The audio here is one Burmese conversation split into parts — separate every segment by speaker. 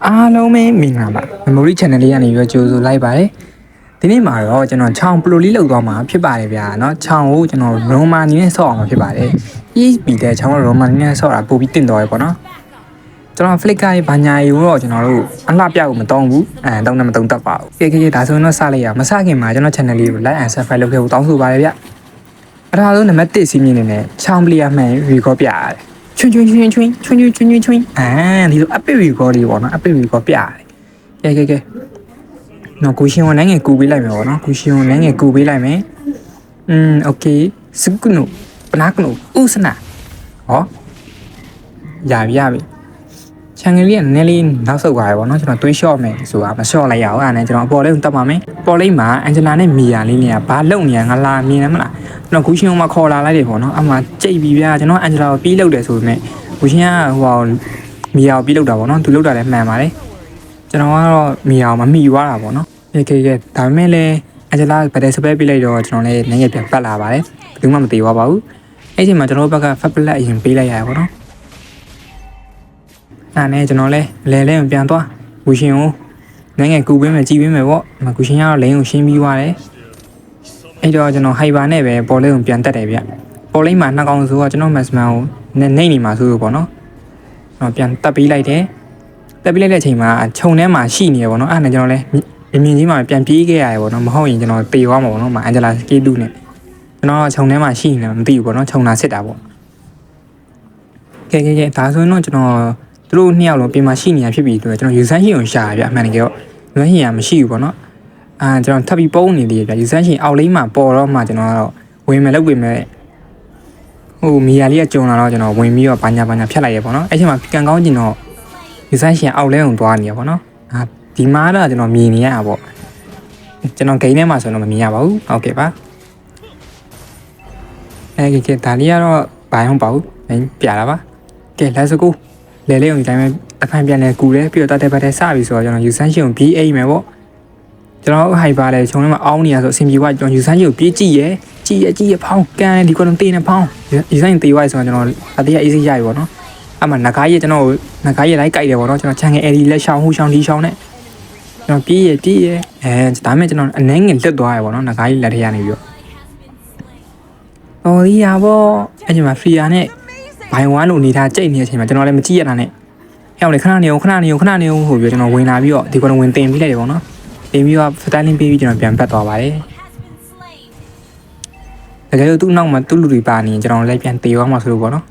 Speaker 1: အားလုံးပဲမင်္ဂလာပါ Memory Channel လေးကနေပြီးတော့ကြိုဆိုလိုက်ပါတယ်ဒီနေ့မှာတော့ကျွန်တော်ချောင်းပလိုလေးလောက်သွားမှာဖြစ်ပါတယ်ဗျာเนาะချောင်းကိုကျွန်တော်ရိုမာနီနဲ့ဆော့အောင်ဖြစ်ပါတယ် ESP တဲ့ချောင်းရိုမာနီနဲ့ဆော့တာပို့ပြီးတင်တော်ရပေါ့နော်ကျွန်တော် Flickr ရဲ့ဘာညာယူတော့ကျွန်တော်တို့အလှပြကိုမတုံးဘူးတုံးနဲ့မတုံးတတ်ပါဘူးကဲဒါဆိုရင်တော့စလိုက်ရမစခင်မှာကျွန်တော် channel လေးကို like and subscribe လုပ်ခဲ့ဖို့တောင်းဆိုပါတယ်ဗျပထမဆုံးနံပါတ်1စီးမြင့်နေနဲ့ချောင်းပလီယာမှန် record ပြရတယ်ချွင်းဒီလိုအပစ် record လေးပေါ့နော်အပစ် record ပြရတယ်ကဲနော်ကိုရှင်ဝန်နိုင်ငံကူပေးလိုက်မယ်ပေါ့နော်ကိုရှင်ဝန်နိုင်ငံကူပေးလိုက်မယ်โอเคစကုနုပနာကနုဥစနာဟောရပြီချန်ငယ်လေးကနည်းလေးနောက်ဆုတ်သွားရပေါ့နော်ကျွန်တော်တွေးလျှော့မယ်ဆိုတာမလျှော့လိုက်ရအောင်အဲ့ဒါနဲ့ကျွန်တော်အပေါ်လေးကိုတက်ပါမယ်ပေါ်လေးမှာအန်ဂျလာနဲ့မီယာလေးနေကဘာလုံနေရငါလာမြင်တယ်မလားကျွန်တော်ကိုရှင်ဝန်မခေါ်လာလိုက်တယ်ပေါ့နော်အမှကြိတ်ပြီးဗျာကျွန်တော်အန်ဂျလာကိုပြီးလောက်တယ်ဆိုပေမဲ့ကိုရှင်ကဟိုမီယာကိုပြီးလောက်တာပေါ့နော်သူလောက်တာလည်းမှန်ပါတယ်ကျွန်တော်ကတော့မီယာကိုမမိသွားတာပေါ့နော်ကဲဒါပေမဲ့လည်းအန်ဂျလာဗတ်တယ်စပယ်ပေးလိုက်တော့ကျွန်တော်လည်းနိုင်ငံပြန်ပတ်လာပါတယ်ဘယ်သူမှမသေးပါဘူးအဲ့ဒီမှာကျွန်တော်ဘက်ကဖက်ပလက်အရင်ပေးလိုက်ရပေါ့နော်အဲ့နဲ့ကျွန်တော်လည်းလဲပြန်သွားဂူရှင်ကိုနိုင်ငံကူပေးမယ်ကြည်ပေးမယ်ပေါ့ဂူရှင်ကတော့လိန်ကိုရှင်းပြီးသွားတယ်အဲ့တော့ကျွန်တော်ဟိုက်ဘာနဲ့ပဲပေါ်လေးကိုပြန်တက်တယ်ဗျပေါ်လေးမှာနှစ်ကောင်ဆိုတော့ကျွန်တော်မက်စမန်ကိုနေနေမှာဆိုလို့ပေါ့နော်ကျွန်တော်ပြန်တက်ပေးလိုက်တယ်တက်ပေးလိုက်တဲ့အချိန်မှာခြုံထဲမှာရှိနေရပေါ့နော်အဲ့နဲ့ကျွန်တော်လည်းမြင်ကြီးမှာပြန်ပြေးခဲ့ရတယ်ပေါ့နော်မဟုတ်ရင်ကျွန်တော်ပေသွားမှာပေါ့နော်အန်ဂျလာစကေးလူနဲ့ကျွန်တော်ခြုံထဲမှာရှိနေတယ်မသိဘူးပေါ့နော်ခြုံလာစစ်တာပေါ့ကဲဒါဆိုရင်တော့ကျွန်တော်သူတို့နှစ်ယောက်လုံးပြင်မှာရှိနေတာဖြစ်ပြီးတော့ကျွန်တော်ယူဆန်းရှင်ကိုရှာရပြအမှန်တကယ်တော့ယူဆန်းရှင်ကမရှိဘူးပေါ့နော်ကျွန်တော်ထပ်ပြီးပုံးနေသေးတယ်ပြယူဆန်းရှင်အောက်လိမ့်မှာပေါ်တော့မှကျွန်တော်ကတော့ဝင်မယ်လုပ်ပေမဲ့ဟိုမီယာလေးကကြုံလာတော့ကျွန်တော်ဝင်ပြီးတော့ဘာညာဖြတ်လိုက်ရပေါ့နော်အဲ့ချိန်မှာကန်ကောင်းကျင်တော့ယူဆန်းရှင်အောက်လဲအောင်သွားနေရပေါ့နော်ဒီမှာတော့ကျွန်တော်မြင်နေရတာပေါ့ကျွန်တော်ဂိမ်းထဲမှာဆိုတော့မမြင်ရပါဘူးဟုတ်ကဲ့ပါကဲဒါလေးကတော့ဘာမှမပေါ့ပြတာပါကဲ let's go လဲလေးအောင်ဒီတိုင်းပဲအဖန်ပြန်လဲကူတယ်ပြီးတော့တက်ပတ်စပြီဆိုတော့ကျွန်တော်ယူဆန်းရှင်ကိုပြေးအိမ်မယ်ပေါ့ကျွန်တော်ဟိုက်ပါလဲခြုံထဲမှာအောင်းနေရဆိုအဆင်ပြေသွားကျွန်တော်ယူဆန်းရှင်ကိုပြေးကြည့်ရဖောင်းကန်ဒီကောင်တေးနေဖောင်းယူဆန်းရှင်တေးသွားဆိုတော့ကျွန်တော်အသေးအေးစိတ်ရပြီပေါ့နော်အမှနဂါးရကျွန်တော်နဂါးရလိုက်ကြိုက်တယ်ပေါ့နော်ကျွန်တော်ချန်ငယ်အဲဒီလက်ရှောင်းဟူရှောင်းဒီရှောင်းနဲ့ကျွန်တော်ပြေးရဒါမဲ့ကျွန်တော်အနှဲငယ်လွတ်သွားရပေါ့နော်နဂါးကြီးလက်ထရနေပြီးတော့ဟိုဒီရပေါ့အဲ့ဒီမှာဖရီယာနဲ့ဘိုင်ဝမ်လို့နေထားကြိတ်နေတဲ့အချိန်မှာကျွန်တော်လည်းမကြည့်ရတာနဲ့ဟဲ့လေခဏနေအောင်ဟိုပြီးကျွန်တော်ဝင်လာပြီးတော့ဒီကောင်ဝင်တင်ပြီးလိုက်တယ်ပေါ့နော်တင်ပြီးတော့ဖတိုင်းလင်းပေးပြီးကျွန်တော်ပြန်ပတ်သွားပါတယ်တကယ်လို့သူ့နောက်မှာသူ့လူတွေပါနေကျွန်တော်လည်းပြန်တေသွားမှာဆိုလို့ပေါ့နော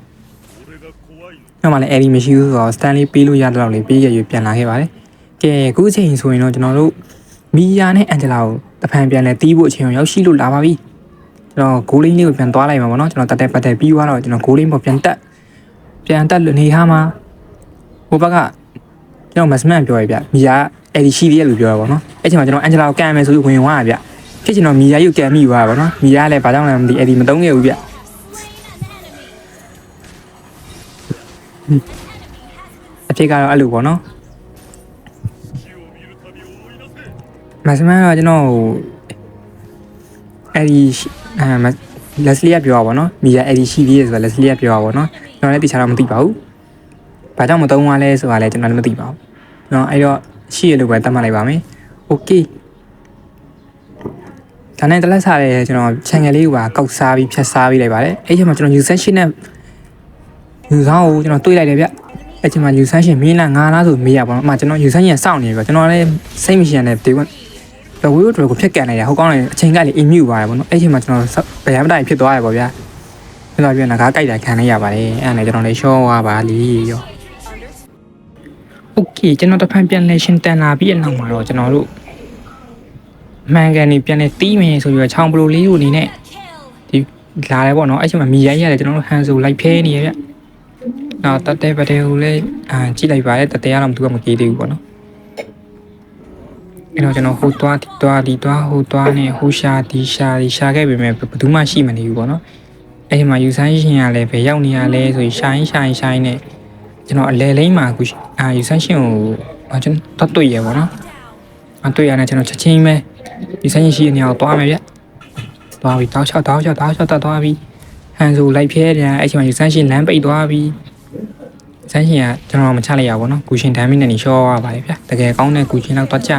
Speaker 1: ်နောက်မှလည်းအဲဒီမရှိဘူးဆိုတော့စတန်လေးပေးလို့ရတော့လေပေးရပြန်လာခဲ့ပါတယ်ကဲအခုအချိန်ဆိုရင်တော့ကျွန်တော်တို့မီယာနဲ့အန်ဂျလာကိုတဖန်ပြန်လဲတီးဖို့အချိန်ရောက်ရှိလို့လာပါပြီကျွန်တော်ဂိုးလင်းလေးကိုပြန်သွားလိုက်မှာပေါ့နော်ကျွန်တော်တက်ပတ်ပြီးသွားတော့ကျွန်တော်ဂိုးလင်းပေါ်ပြန်တက်နေထားမှာဟိုဘက်ကကျွန်တော်မစမန်ပြောရပြမီယာအဲဒီရှိသေးရလို့ပြောရပါတော့အဲ့ချိန်မှာကျွန်တော်အန်ဂျလာကိုကန်မယ်ဆိုပြီးဝင်သွားတာဗျဖြစ်ကျွန်တော်မီယာရုပ်ကန်မိသွားတာပေါ့နော်မီယာလည်းဘာကြောင့်လဲမသိအဲဒီမတုံးခဲ့ဘူးဗျအဖြစ်ကတော့အဲ့လိုပေါ့နော်မစမန်တော့ကျွန်တော်အဲဒီလက်စလီကပြောပါတော့မီယာအဲဒီရှိသေးရဆိုတော့လက်စလီကပြောပါတော့ကျွန်တော်လည်းတခြားတော့မသိပါဘူးဘာကြောင့်မတုံးသွားလဲဆိုတာလည်းကျွန်တော်လည်းမသိပါဘူးเนาะအဲ့တော့ရှိရလို့ပဲတတ်မှတ်လိုက်ပါမယ်โอเคဒါနဲ့တလက်စားတယ်ကျွန်တော် channel လေးကိုပါကောက်စားပြီးဖြတ်စားပြီးလိုက်ပါတယ်အဲ့ချိန်မှာကျွန်တော် user session နဲ့ user ကိုကျွန်တော်တွေးလိုက်တယ်ဗျအဲ့ချိန်မှာ user session မင်းလားငါလားဆိုမေးရပါတော့အမှကျွန်တော် user session စောင့်နေပြီဗျကျွန်တော်လည်းစိတ်မရှိရတဲ့ဒီဝေးတို့ကိုဖြတ်ကန်လိုက်တာဟိုကောင်းတယ်အချိန်ကလည်း immute ပါတယ်ပေါ့နော်အဲ့ချိန်မှာကျွန်တော်ဗျာမတိုင်ဖြစ်သွားရပါဗျာကျွန်တော်ပြန်ငါးကြိုက်တာခံလိုက်ရပါတယ်အဲ့ဒါနဲ့ကျွန်တော်လည်းရှော့သွားပါလီရောโอเคကျွန်တော်တဖန်ပြန်လဲရှင်းတန်လာပြီးအနောက်မှာတော့ကျွန်တော်တို့မှန်ကန်နေပြန်လဲတီးမယ်ဆိုပြီးတော့ချောင်းပလိုလေးကိုအနေနဲ့ဒီလာတယ်ပေါ့နော်အဲ့ချိန်မှာမီရိုက်ရတယ်ကျွန်တော်တို့ဟန်ဆိုလိုက်ဖဲနေရဗျနောက်တတဲပတ်တဲကိုလည်းကြည့်လိုက်ပါတယ်တတဲကတော့သူကမကြေးသေးဘူးပေါ့နော်အဲ့တော့ကျွန်တော်ဟိုသွားဒီသွားဟိုသွားနဲ့ဟိုရှာဒီရှာခဲ့ပေမဲ့ဘယ်သူမှရှိမနေဘူးပေါ့နော်အဲ့ဒီမှာယူဆန်းရှင်ရလဲဘယ်ရောက်နေရလဲဆိုရင်ရှိုင်းနဲ့ကျွန်တော်အလဲလိမ့်မှာအခုယူဆန်းရှင်ကိုကျွန်တော်တွေ့ရပါတော့တွေ့ရတဲ့ကျွန်တော်ချက်ချင်းပဲယူဆန်းရှင်ရှိနေအောင်သွားမယ်ဗျသွားပြီးတောက်ချောက်သွားပြီးဟန်ဆိုလိုက်ဖျဲတယ်အဲ့ချိန်မှာယူဆန်းရှင်လမ်းပိတ်သွားပြီး ဆန်းရှင်ကကျွန်တော်မချလိုက်ရပါဘောနော်ကူရှင်ဒမ်းမီနဲ့နေရှော့ရပါတယ်ဗျတကယ်ကောင်းတဲ့ကူရှင်တော့တော့ကြ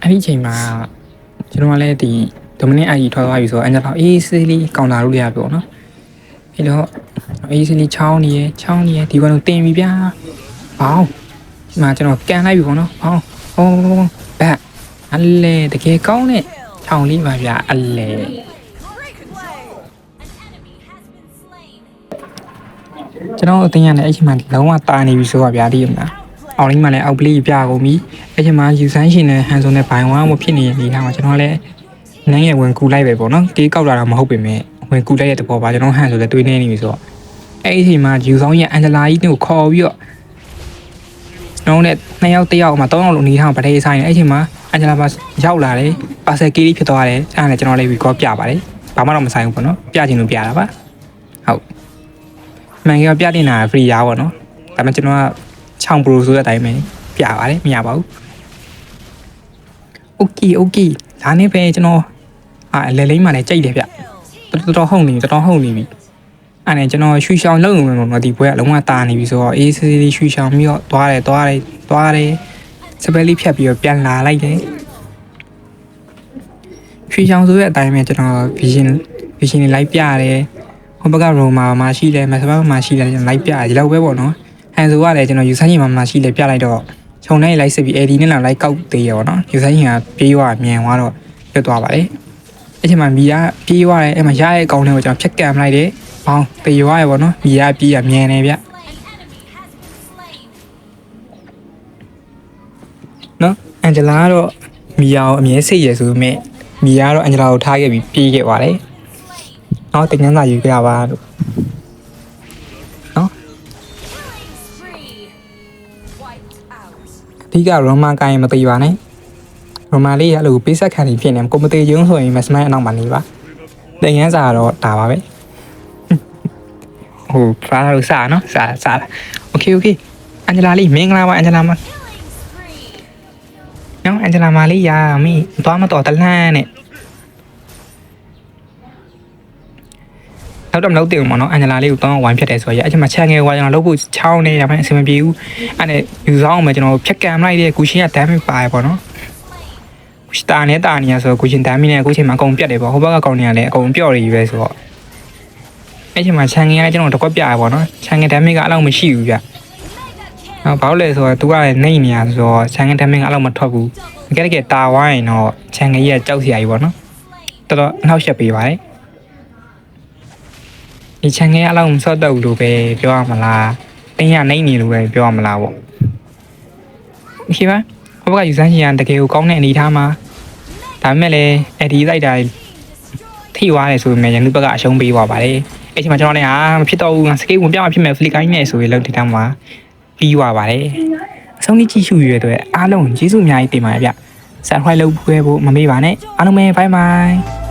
Speaker 1: အဲ့ဒီချိန်မှာကျွန်တော်ကလည်းဒီဒိုမနစ်အာကြီးထွက်သွားပြီဆိုတော့အန်ဂျလာအေးဆေးလေးကောင်လာလို့ရပြီပေါ့နော်အဲ့တော့အေးဆေးလေးချောင်းနေရဒီကတော့တင်ပြီဗျာဘောင်းဒီမှာကျွန်တော်ကန်လိုက်ပြီပေါ့နော်ဘောင်းဟောဘက်အလဲတကယ်ကောင်းတဲ့ချောင်းလေးပါဗျာအလဲကျွန်တော်အတင်းရတယ်အဲ့ချိန်မှာလုံးဝတာနေပြီဆိုတော့ဗျာဒီမှာအောင်လေးမှလည်းအောက်ပလေးပြကုန်ပြီအဲ့ချိန်မှာယူဆန်းရှင်နဲ့ဟန်ဆိုနဲ့ဘိုင်ဝမ်မဖြစ်နေတဲ့နေထားမှာကျွန်တော်လည်းနိုင်ငယ်ဝင်ကူလိုက်ပဲပေါ့နော်တေးကောက်လာတာမဟုတ်ပေမဲ့ဝင်ကူလိုက်တဲ့တဘောပါကျွန်တော်ဟန်ဆိုလည်းတွေးနေနေပြီဆိုတော့အဲ့ဒီချိန်မှာယူဆောင်ရဲ့အန်ဂျလာကြီးကိုခေါ်ပြီးတော့ကျွန်တော်နဲ့2ယောက်1ယောက်မှ3ယောက်လုံးနေထားမှာဗတဲ့ဆိုင်အဲ့ချိန်မှာအန်ဂျလာပါရောက်လာတယ်ပါဆယ်ကီးဖြစ်သွားတယ်အဲ့ဒါလည်းကျွန်တော်လည်းဗီကောပြပါတယ်ဘာမှတော့မဆိုင်ဘူးပေါ့နော်ပြချင်လို့ပြတာပါဟုတ်မှန်ကပြတင်တာဖရီယာပေါ့နော်ဒါပေမဲ့ကျွန်တော်ကချောင်းပရိုဆိုတဲ့အတိုင်းပဲပြပါတယ်မရပါဘူးโอเคဒါနဲ့ပဲကျွန်တော်လဲလိမ့်မှလည်းကြိတ်တယ်ဗျတော်တော်ဟုတ်နေပြီအဲ့နဲ့ကျွန်တော်ရွှေရှောင်းလုံးလုံးတော့ဒီဘွဲကလုံးဝတာနေပြီဆိုတော့အေးဆေးလေးရွှေရှောင်းပြီးတော့သွားတယ်စပယ်လေးဖြတ်ပြီးတော့ပြန်လာလိုက်တယ်ရွှေရှောင်းဆိုတဲ့အတိုင်းပဲကျွန်တော် vision လေးလိုက်ပြရတယ်ဟိုဘက်ကရိုမာမှာရှိတယ်မက်ဆဘာမှာရှိတယ်ကျွန်တော်လိုက်ပြတယ်ဒီလောက်ပဲပေါ့နော်ဟန်ဆိုကလည်းကျွန်တော်ယူဆိုင်ကြီးမှာရှိတယ်ပြလိုက်တော့ခြုံနိုင်လိုက်စစ်ပြီး AD နဲ့လိုက်ကောက်သေးရပေါ့နော်ယူဆိုင်ကြီးကပြေးသွားမြန်သွားတော့ပြတ်သွားပါတယ်အဲ့ချိန်မှာမီယာပြေးသွားတယ်အဲ့မှာရရဲ့အကောင်လေးကိုကျွန်တော်ဖြတ်ကံလိုက်တယ်ဘောင်းတေရွာရပေါ့နော်မီယာပြေးရမြန်နေဗျနော်အန်ဂျလာကတော့မီယာကိုအမြဲစိတ်ရဆိုပေမဲ့မီယာကတော့အန်ဂျလာကိုထားခဲ့ပြီးပြေးခဲ့ပါတယ်နော်တင်ငန်းစာယူကြပါလို့နော်အဓိကရိုမာကိုင်းမသေးပါနဲ့ရိုမာလေးကအဲ့လိုပေးဆက်ခံနေဖြစ်နေကွန်မသေးကျုံဆိုရင်မစမိုင်းအနောက်မှာနေပါတင်ငန်းစာကတော့ဒါပါပဲဟိုဖားလို့စားနော်စားโอเคအန်ဂျလာလေးမင်္ဂလာပါအန်ဂျလာမနော်အန်ဂျလာမလေးယာမီသွားမတော်တလန်းနဲ့နောက်တော့မလုပ်သေးဘူးပေါ့နော်အန်ဂျလာလေးကိုတောင်းဝိုင်းဖြတ်တယ်ဆိုတော့အဲ့ချိန်မှာချန်ငယ်ကကျွန်တော်လုပ်ဖို့ချောင်းနေဒါမှအဆင်မပြေဘူးအဲ့နဲ့ယူဆောင်အောင်ပဲကျွန်တော်ဖြတ်ကံလိုက်တဲ့ကူရှင်ကဒမ်းမပါရပေါ့နော်စတာနေတာနေရဆိုကူရှင်ဒမ်းမီနဲ့အခုချိန်မှာအကုန်ပြတ်တယ်ပေါ့ဟိုဘက်ကကောင်တွေကလည်းအကုန်ပျော့နေပြီပဲဆိုတော့အဲ့ချိန်မှာချန်ငယ်ကကျွန်တော်တကွက်ပြရပေါ့နော်ချန်ငယ်ဒမ်းမီကအလောက်မရှိဘူးဗျဘာလို့လဲဆိုတော့သူကလည်းနှိမ့်နေရဆိုတော့ချန်ငယ်ဒမ်းမီကအလောက်မထွက်ဘူးတကယ်တာဝိုင်းတော့ချန်ငယ်ကြီးကကြောက်စရာကြီးပေါ့နော်တော်တော်အနှောက်ယှက်ပေးပါတယ်ဒီချန်ငယ်အလုံးစော့တော့လို့ပဲပြောရမလားတင်းရနိုင်နေလို့ပဲပြောရမလားပေါ့ဒီပါဟိုဘက်ကယူဆန်းချင်ရတကယ်ကိုကောင်းတဲ့အနေထားမှာဒါပေမဲ့လည်းအဲ့ဒီလိုက်တာထိသွားတယ်ဆိုပေမဲ့ရန်သူဘက်ကအရှုံးပေးသွားပါတယ်အဲ့ချိန်မှာကျွန်တော်လည်းမဖြစ်တော့ဘူးစကေးဝင်ပြမဖြစ်မဲ့ဖလစ်ကိုင်းနဲ့ဆိုရင်လောက်ဒီတောင်မှာပြီးသွားပါတယ်အဆုံးကြီးကြည့်ရှုရတဲ့အတွက်အားလုံးကျေးဇူးအများကြီးတင်ပါတယ်ဗျ subscribe လုပ်ဖို့မမေ့ပါနဲ့အားလုံးပဲ bye bye